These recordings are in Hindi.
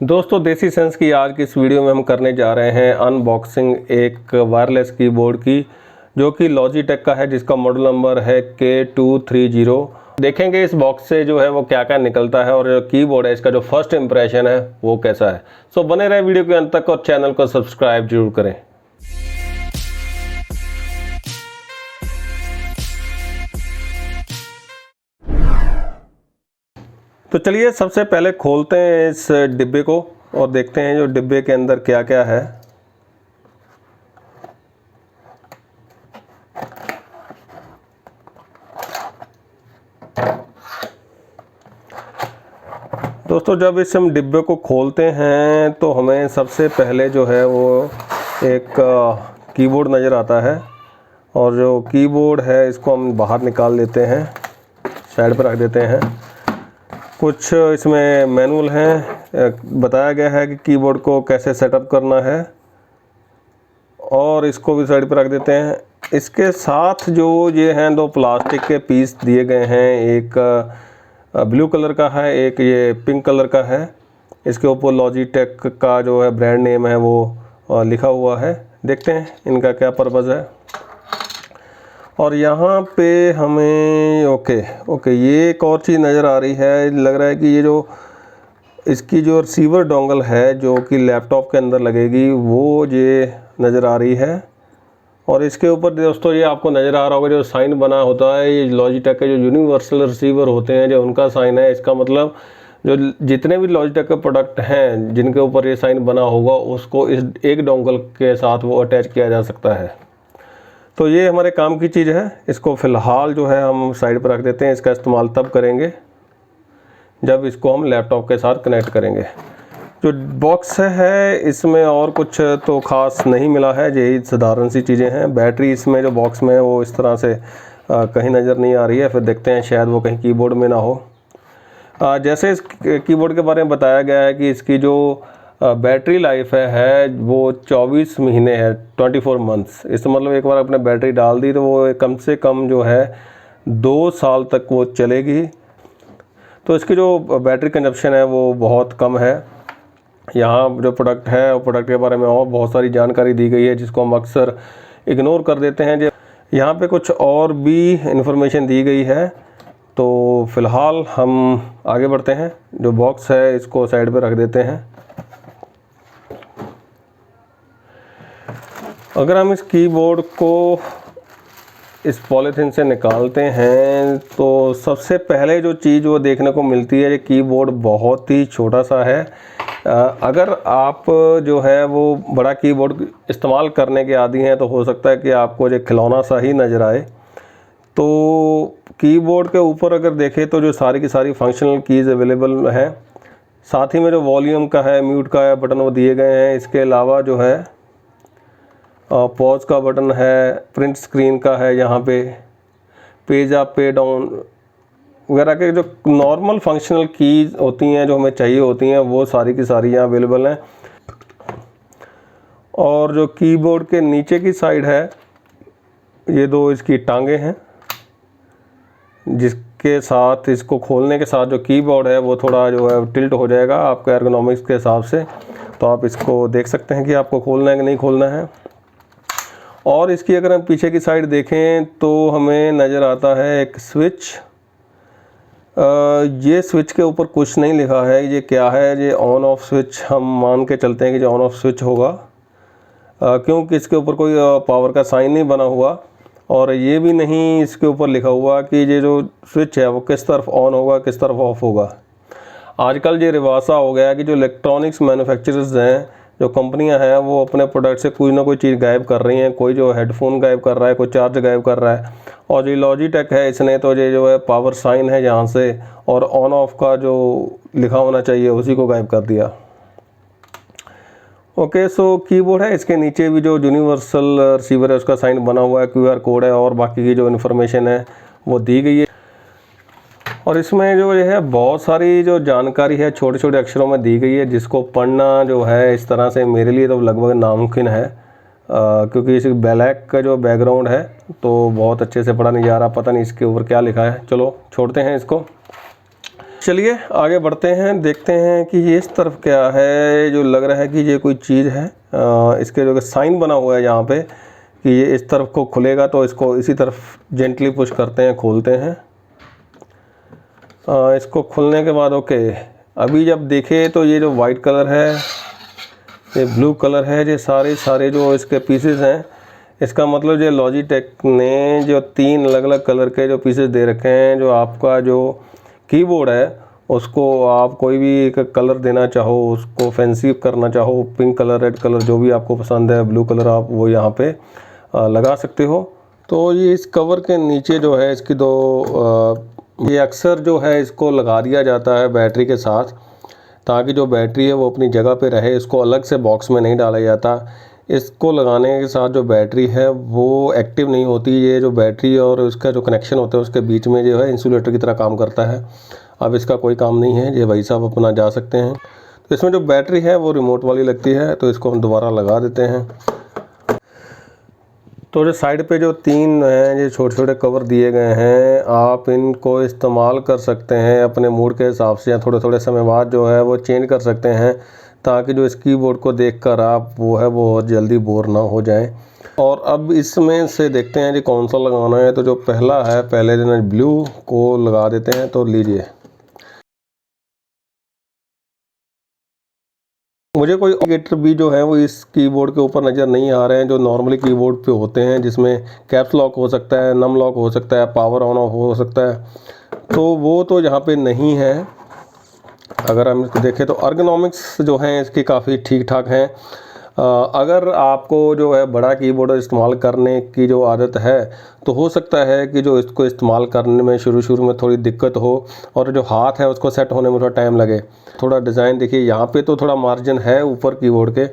दोस्तों देसी सेंस की आज की इस वीडियो में हम करने जा रहे हैं अनबॉक्सिंग एक वायरलेस कीबोर्ड की, जो कि लॉजिटेक का है, जिसका मॉडल नंबर है K230। देखेंगे इस बॉक्स से जो है वो क्या क्या निकलता है और जो कीबोर्ड है इसका जो फर्स्ट इंप्रेशन है वो कैसा है। सो बने रहे वीडियो के अंत तक और चैनल को सब्सक्राइब जरूर करें। तो चलिए सबसे पहले खोलते हैं इस डिब्बे को और देखते हैं जो डिब्बे के अंदर क्या क्या है। दोस्तों जब इस हम डिब्बे को खोलते हैं तो हमें सबसे पहले जो है वो एक कीबोर्ड नज़र आता है, और जो कीबोर्ड है इसको हम बाहर निकाल लेते हैं, साइड पर रख देते हैं। कुछ इसमें मैनुअल हैं, बताया गया है कि कीबोर्ड को कैसे सेटअप करना है, और इसको भी साइड पर रख देते हैं। इसके साथ जो ये हैं दो प्लास्टिक के पीस दिए गए हैं, एक ब्लू कलर का है, एक ये पिंक कलर का है। इसके ऊपर लॉजिटेक का जो है ब्रांड नेम है वो लिखा हुआ है। देखते हैं इनका क्या पर्पज़ है। और यहाँ पे हमें ओके ये एक और चीज़ नज़र आ रही है। लग रहा है कि ये जो इसकी जो रिसीवर डोंगल है जो कि लैपटॉप के अंदर लगेगी वो ये नज़र आ रही है। और इसके ऊपर दोस्तों ये आपको नज़र आ रहा होगा जो साइन बना होता है, ये लॉजिटेक के जो यूनिवर्सल रिसीवर होते हैं जो उनका साइन है। इसका मतलब जो जितने भी लॉजिटेक के प्रोडक्ट हैं जिनके ऊपर ये साइन बना होगा उसको इस एक डोंगल के साथ वो अटैच किया जा सकता है। तो ये हमारे काम की चीज़ है। इसको फ़िलहाल जो है हम साइड पर रख देते हैं। इसका इस्तेमाल तब करेंगे जब इसको हम लैपटॉप के साथ कनेक्ट करेंगे। जो बॉक्स है इसमें और कुछ तो ख़ास नहीं मिला है, यही साधारण सी चीज़ें हैं। बैटरी इसमें जो बॉक्स में है वो इस तरह से कहीं नज़र नहीं आ रही है। फिर देखते हैं शायद वो कहीं कीबोर्ड में ना हो। जैसे इस कीबोर्ड के बारे में बताया गया है कि इसकी जो बैटरी लाइफ है वो 24 महीने है, 24 मंथ्स। इसका मतलब एक बार आपने बैटरी डाल दी तो वो कम से कम जो है 2 साल तक वो चलेगी। तो इसकी जो बैटरी कंजप्शन है वो बहुत कम है। यहाँ जो प्रोडक्ट है वो प्रोडक्ट के बारे में और बहुत सारी जानकारी दी गई है जिसको हम अक्सर इग्नोर कर देते हैं। यहाँ पे कुछ और भी इन्फॉर्मेशन दी गई है। तो फ़िलहाल हम आगे बढ़ते हैं। जो बॉक्स है इसको साइड पे रख देते हैं। अगर हम इस कीबोर्ड को इस पॉलीथीन से निकालते हैं तो सबसे पहले जो चीज़ वो देखने को मिलती है, ये कीबोर्ड बहुत ही छोटा सा है। अगर आप जो है वो बड़ा कीबोर्ड इस्तेमाल करने के आदी हैं तो हो सकता है कि आपको जो खिलौना सा ही नज़र आए। तो कीबोर्ड के ऊपर अगर देखें तो जो सारी की सारी फंक्शनल कीज़ अवेलेबल हैं। साथ ही में जो वॉल्यूम का है, म्यूट का है बटन वो दिए गए हैं। इसके अलावा जो है पॉज का बटन है, प्रिंट स्क्रीन का है, यहाँ पे पेज अप पे डाउन वगैरह के जो नॉर्मल फंक्शनल कीज़ होती हैं जो हमें चाहिए होती हैं वो सारी की सारी यहाँ अवेलेबल हैं। और जो कीबोर्ड के नीचे की साइड है ये दो इसकी टांगे हैं, जिसके साथ इसको खोलने के साथ जो कीबोर्ड है वो थोड़ा जो है टिल्ट हो जाएगा आपके एर्गोनॉमिक्स के हिसाब से। तो आप इसको देख सकते हैं कि आपको खोलना है कि नहीं खोलना है। और इसकी अगर हम पीछे की साइड देखें तो हमें नज़र आता है एक स्विच। ये स्विच के ऊपर कुछ नहीं लिखा है, ये क्या है, ये ऑन ऑफ स्विच हम मान के चलते हैं कि जो ऑन ऑफ स्विच होगा, क्योंकि इसके ऊपर कोई पावर का साइन नहीं बना हुआ। और ये भी नहीं इसके ऊपर लिखा हुआ कि ये जो स्विच है वो किस तरफ ऑन होगा किस तरफ ऑफ होगा। आजकल ये रिवासा हो गया है कि जो इलेक्ट्रॉनिक्स मैन्युफैक्चरर्स हैं, जो कंपनियां हैं, वो अपने प्रोडक्ट से कोई ना कोई चीज़ गायब कर रही हैं। कोई जो हेडफोन गायब कर रहा है, कोई चार्ज गायब कर रहा है। और जो लॉजिटेक है इसने तो ये जो है पावर साइन है यहाँ से और ऑन ऑफ का जो लिखा होना चाहिए उसी को गायब कर दिया। ओके, सो कीबोर्ड है, इसके नीचे भी जो यूनिवर्सल रिसीवर है उसका साइन बना हुआ है, QR कोड है और बाकी की जो इन्फॉर्मेशन है वो दी गई है। और इसमें जो ये है बहुत सारी जो जानकारी है छोटे छोटे अक्षरों में दी गई है, जिसको पढ़ना जो है इस तरह से मेरे लिए तो लगभग नामुमकिन है, क्योंकि इस ब्लैक का जो बैकग्राउंड है तो बहुत अच्छे से पढ़ा नहीं जा रहा। पता नहीं इसके ऊपर क्या लिखा है, चलो छोड़ते हैं इसको। चलिए आगे बढ़ते हैं, देखते हैं कि ये इस तरफ क्या है। जो लग रहा है कि ये कोई चीज़ है। इसके जो साइन बना हुआ है यहाँ पे कि ये इस तरफ को खुलेगा, तो इसको इसी तरफ जेंटली पुश करते हैं, खोलते हैं। इसको खोलने के बाद ओके, अभी जब देखें तो ये जो वाइट कलर है, ये ब्लू कलर है, ये सारे जो इसके पीसेस हैं, इसका मतलब ये लॉजिटेक ने जो 3 अलग अलग कलर के जो पीसेस दे रखे हैं। जो आपका जो कीबोर्ड है उसको आप कोई भी एक कलर देना चाहो, उसको फैंसी करना चाहो, पिंक कलर, रेड कलर, जो भी आपको पसंद है, ब्लू कलर, आप वो यहाँ पे लगा सकते हो। तो ये इस कवर के नीचे जो है इसकी ये अक्सर जो है इसको लगा दिया जाता है बैटरी के साथ, ताकि जो बैटरी है वो अपनी जगह पे रहे। इसको अलग से बॉक्स में नहीं डाला जाता। इसको लगाने के साथ जो बैटरी है वो एक्टिव नहीं होती। ये जो बैटरी और उसका जो कनेक्शन होता है उसके बीच में जो है इंसुलेटर की तरह काम करता है। अब इसका कोई काम नहीं है, ये भाई साहब अपना जा सकते हैं। तो इसमें जो बैटरी है वो रिमोट वाली लगती है, तो इसको हम दोबारा लगा देते हैं। तो जो साइड पे जो 3 हैं, ये छोटे छोटे कवर दिए गए हैं, आप इनको इस्तेमाल कर सकते हैं अपने मूड के हिसाब से, या थोड़े थोड़े समय बाद जो है वो चेंज कर सकते हैं, ताकि जो इस कीबोर्ड को देखकर आप वो बहुत जल्दी बोर ना हो जाएं। और अब इसमें से देखते हैं जी कौन सा लगाना है। तो जो पहला है, पहले दिन ब्लू को लगा देते हैं। तो लीजिए, मुझे कोई इंडिकेटर भी जो है वो इस कीबोर्ड के ऊपर नज़र नहीं आ रहे हैं, जो नॉर्मली कीबोर्ड पे होते हैं, जिसमें कैप्स लॉक हो सकता है, नम लॉक हो सकता है, पावर ऑन ऑफ हो सकता है। तो वो तो यहाँ पे नहीं है। अगर हम इसको देखें तो अर्गोनॉमिक्स जो हैं इसकी काफ़ी ठीक ठाक हैं। अगर आपको जो है बड़ा कीबोर्ड इस्तेमाल करने की जो आदत है, तो हो सकता है कि जो इसको इस्तेमाल करने में शुरू में थोड़ी दिक्कत हो, और जो हाथ है उसको सेट होने में थोड़ा टाइम लगे। थोड़ा डिज़ाइन देखिए, यहाँ पे तो थोड़ा मार्जिन है ऊपर कीबोर्ड के,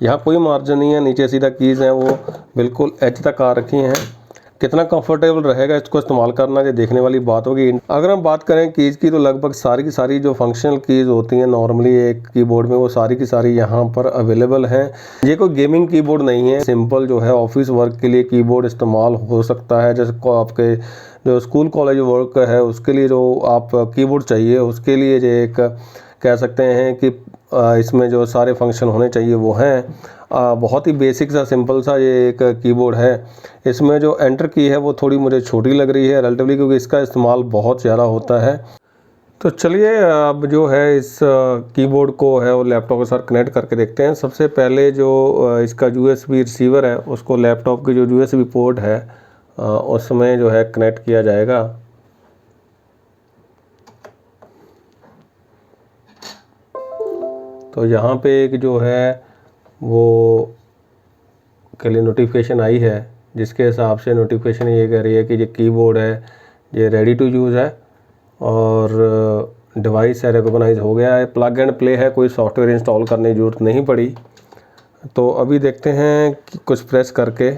यहाँ कोई मार्जिन नहीं है, नीचे सीधा कीज़ हैं वो बिल्कुल एज तक आ रखी हैं। कितना कंफर्टेबल रहेगा इसको इस्तेमाल करना, ये देखने वाली बात होगी। अगर हम बात करें कीज़ की, तो लगभग सारी की सारी जो फंक्शनल कीज़ होती हैं नॉर्मली एक कीबोर्ड में, वो सारी की सारी यहाँ पर अवेलेबल हैं। ये कोई गेमिंग कीबोर्ड नहीं है, सिंपल जो है ऑफिस वर्क के लिए कीबोर्ड इस्तेमाल हो सकता है। जैसे को आपके जो स्कूल कॉलेज वर्क है उसके लिए जो आप कीबोर्ड चाहिए, उसके लिए जो एक कह सकते हैं कि इसमें जो सारे फंक्शन होने चाहिए वो हैं। बहुत ही बेसिक सा सिंपल सा ये एक कीबोर्ड है। इसमें जो एंटर की है वो थोड़ी मुझे छोटी लग रही है रिलेटिवली, क्योंकि इसका इस्तेमाल बहुत ज़्यादा होता है। तो चलिए अब जो है इस कीबोर्ड को है वो लैपटॉप के साथ कनेक्ट करके देखते हैं। सबसे पहले जो इसका USB रिसीवर है उसको लैपटॉप की जो USB पोर्ट है उसमें जो है कनेक्ट किया जाएगा। तो यहाँ पे एक जो है वो के लिए नोटिफिकेशन आई है, जिसके हिसाब से नोटिफिकेशन ये कह रही है कि ये कीबोर्ड है ये रेडी टू यूज़ है और डिवाइस है रिकॉग्नाइज हो गया है। प्लग एंड प्ले है, कोई सॉफ्टवेयर इंस्टॉल करने की ज़रूरत नहीं पड़ी। तो अभी देखते हैं कि कुछ प्रेस करके,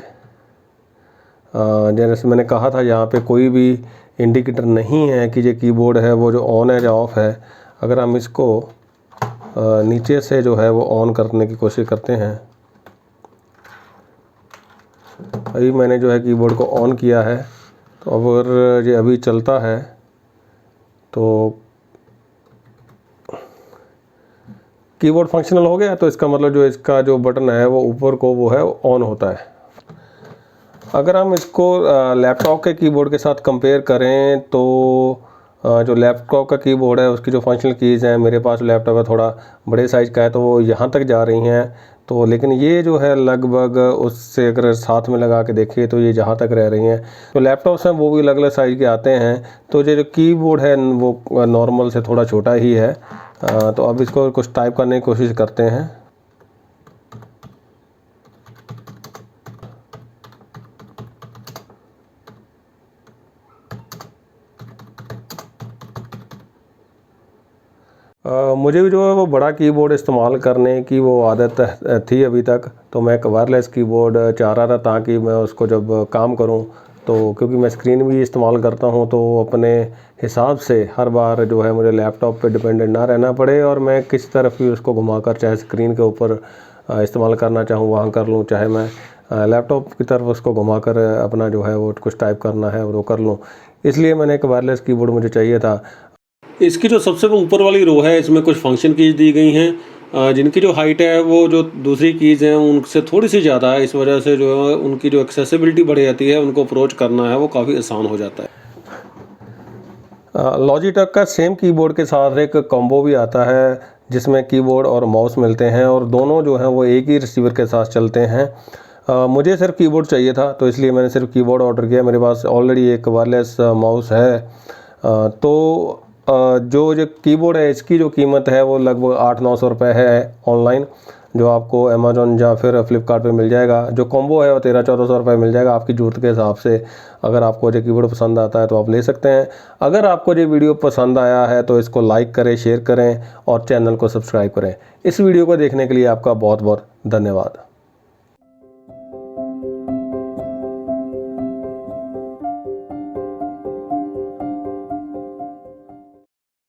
जैसे मैंने कहा था यहाँ पे कोई भी इंडिकेटर नहीं है कि ये कीबोर्ड है वो जो ऑन है या ऑफ़ है। अगर हम इसको नीचे से जो है वो ऑन करने की कोशिश करते हैं, अभी मैंने जो है कीबोर्ड को ऑन किया है। तो अगर ये अभी चलता है तो कीबोर्ड फंक्शनल हो गया, तो इसका मतलब जो इसका जो बटन है वो ऊपर को वो है ऑन होता है। अगर हम इसको लैपटॉप के कीबोर्ड के साथ कंपेयर करें तो जो लैपटॉप का कीबोर्ड है उसकी जो फंक्शनल कीज़ हैं, मेरे पास लैपटॉप है थोड़ा बड़े साइज़ का है तो वो यहाँ तक जा रही हैं। तो लेकिन ये जो है लगभग उससे अगर साथ में लगा के देखिए तो ये जहाँ तक रह रही हैं। तो लैपटॉप्स हैं वो भी अलग अलग साइज़ के आते हैं, तो ये जो कीबोर्ड है वो नॉर्मल से थोड़ा छोटा ही है। तो अब इसको कुछ टाइप करने की कोशिश करते हैं। मुझे भी जो है वो बड़ा कीबोर्ड इस्तेमाल करने की वो आदत थी अभी तक। तो मैं एक वायरलेस कीबोर्ड चाह रहा था ताकि मैं उसको जब काम करूं, तो क्योंकि मैं स्क्रीन भी इस्तेमाल करता हूं तो अपने हिसाब से हर बार जो है मुझे लैपटॉप पे डिपेंडेंट ना रहना पड़े, और मैं किसी तरफ भी उसको घुमाकर चाहे स्क्रीन के ऊपर इस्तेमाल करना चाहूँ वहाँ कर लूँ, चाहे मैं लैपटॉप की तरफ उसको घुमाकर अपना जो है वो कुछ टाइप करना है वो कर लूँ। इसलिए मैंने एक वायरलेस कीबोर्ड मुझे चाहिए था। इसकी जो सबसे ऊपर वाली रो है इसमें कुछ फंक्शन कीज दी गई हैं जिनकी जो हाइट है वो जो दूसरी कीज़ हैं उनसे थोड़ी सी ज़्यादा है। इस वजह से जो है उनकी जो एक्सेसिबिलिटी बढ़ जाती है, उनको अप्रोच करना है वो काफ़ी आसान हो जाता है। लॉजिटेक का सेम कीबोर्ड के साथ एक कॉम्बो भी आता है जिसमें कीबोर्ड और माउस मिलते हैं और दोनों जो हैं वो एक ही रिसीवर के साथ चलते हैं। मुझे सिर्फ कीबोर्ड चाहिए था तो इसलिए मैंने सिर्फ कीबोर्ड ऑर्डर किया। मेरे पास ऑलरेडी एक वायरलेस माउस है। जो कीबोर्ड है इसकी जो कीमत है वो लगभग 800-900 रुपये है ऑनलाइन, जो आपको अमेज़ॉन या फिर फ्लिपकार्ट पे मिल जाएगा। जो कॉम्बो है वो 1300-1400 रुपये मिल जाएगा आपकी ज़रूरत के हिसाब से। अगर आपको जो कीबोर्ड पसंद आता है तो आप ले सकते हैं। अगर आपको ये वीडियो पसंद आया है तो इसको लाइक करें, शेयर करें और चैनल को सब्सक्राइब करें। इस वीडियो को देखने के लिए आपका बहुत बहुत धन्यवाद।